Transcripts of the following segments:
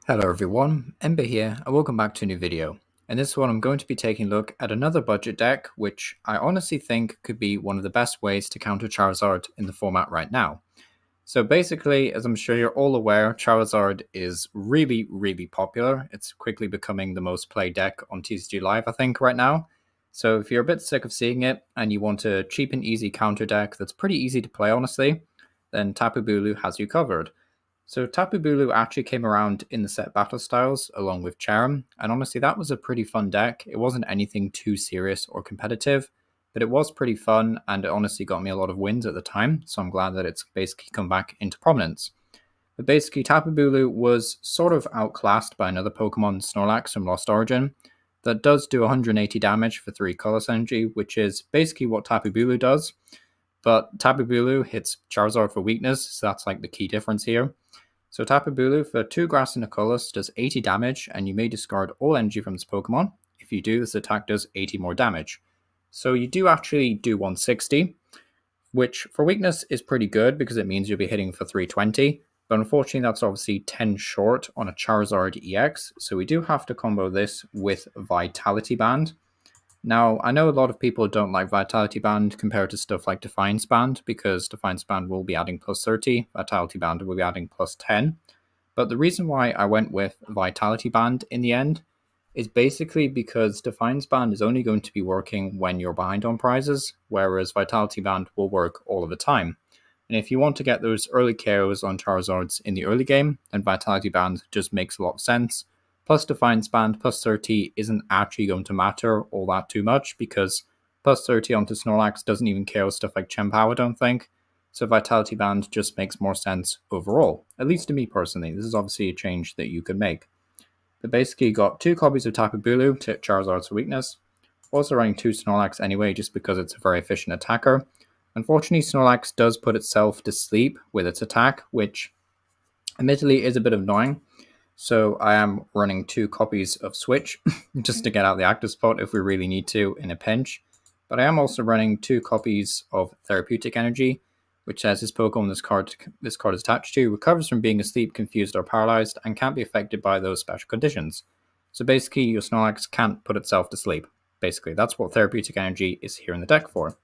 Hello everyone, Ember here and welcome back to a new video. In this one I'm going to be taking a look at another budget deck which I honestly think could be one of the best ways to counter Charizard in the format right now. So basically, as I'm sure you're all aware, Charizard is really popular. It's quickly becoming the most played deck on TCG Live I think right now. So if you're a bit sick of seeing it and you want a cheap and easy counter deck that's pretty easy to play honestly, then Tapu Bulu has you covered. So Tapu Bulu actually came around in the set battle styles along with Cherrim, and honestly that was a pretty fun deck. It wasn't anything too serious or competitive, but it was pretty fun and it honestly got me a lot of wins at the time, so I'm glad that it's basically come back into prominence. But basically Tapu Bulu was sort of outclassed by another Pokemon, Snorlax from Lost Origin, that does do 180 damage for 3 Colorless Energy, which is basically what Tapu Bulu does, but Tapu Bulu hits Charizard for weakness, so that's like the key difference here. So Tapu Bulu for 2 grass and a colorless does 80 damage, and you may discard all energy from this Pokemon. If you do, this attack does 80 more damage. So you do actually do 160, which for weakness is pretty good because it means you'll be hitting for 320, but unfortunately that's obviously 10 short on a Charizard EX, so we do have to combo this with Vitality Band. Now, I know a lot of people don't like Vitality Band compared to stuff like Defiance Band, because Defiance Band will be adding plus 30, Vitality Band will be adding plus 10. But the reason why I went with Vitality Band in the end is basically because Defiance Band is only going to be working when you're behind on prizes, whereas Vitality Band will work all of the time. And if you want to get those early KOs on Charizards in the early game, then Vitality Band just makes a lot of sense. Plus Defiance Band plus 30 isn't actually going to matter all that too much because plus 30 onto Snorlax doesn't even KO stuff like Chien-Pao, I don't think. So Vitality Band just makes more sense overall, at least to me personally. This is obviously a change that you could make. But basically you got 2 copies of Tapu Bulu to Charizard's weakness. Also running 2 Snorlax anyway just because it's a very efficient attacker. Unfortunately Snorlax does put itself to sleep with its attack, which admittedly is a bit annoying. So I am running 2 copies of Switch just to get out the active spot if we really need to in a pinch. But I am also running 2 copies of Therapeutic Energy, which says this Pokemon this card is attached to recovers from being asleep, confused, or paralyzed, and can't be affected by those special conditions. So basically, your Snorlax can't put itself to sleep. Basically, that's what Therapeutic Energy is here in the deck for.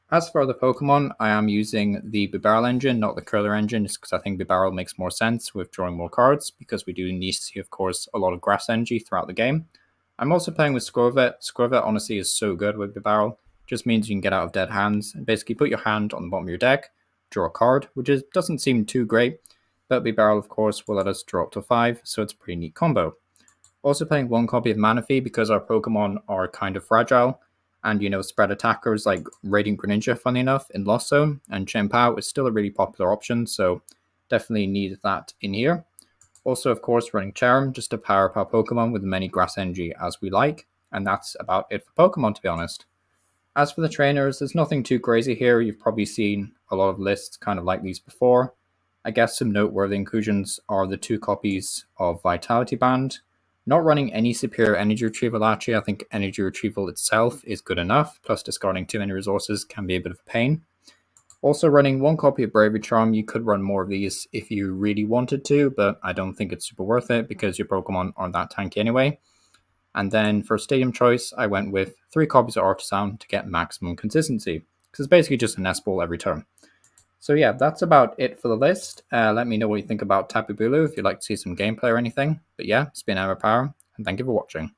As for the Pokemon, I am using the Bibarel engine, not the Curler engine, just because I think Bibarel makes more sense with drawing more cards, because we do need to see, of course, a lot of grass energy throughout the game. I'm also playing with Skwovet. Skwovet honestly is so good with Bibarel. Just means you can get out of dead hands and basically put your hand on the bottom of your deck, draw a card, which doesn't seem too great, but Bibarel, of course, will let us draw up to 5, so it's a pretty neat combo. Also playing 1 copy of Manaphy because our Pokemon are kind of fragile, and spread attackers like Radiant Greninja, funny enough, in Lost Zone, and Chien-Pao is still a really popular option, so definitely need that in here. Also, of course, running Cherrim just to power up our Pokemon with as many grass energy as we like, and that's about it for Pokemon, to be honest. As for the trainers, there's nothing too crazy here. You've probably seen a lot of lists kind of like these before. I guess some noteworthy inclusions are the 2 copies of Vitality Band. Not running any superior energy retrieval actually. I think energy retrieval itself is good enough, plus discarding too many resources can be a bit of a pain. Also running 1 copy of Bravery Charm. You could run more of these if you really wanted to, but I don't think it's super worth it because your Pokemon aren't that tanky anyway. And then for stadium choice, I went with 3 copies of Artazon to get maximum consistency, because it's basically just a nest ball every turn. So yeah, that's about it for the list. Let me know what you think about Tapu Bulu if you'd like to see some gameplay or anything. But yeah, it's been Ember Power, and thank you for watching.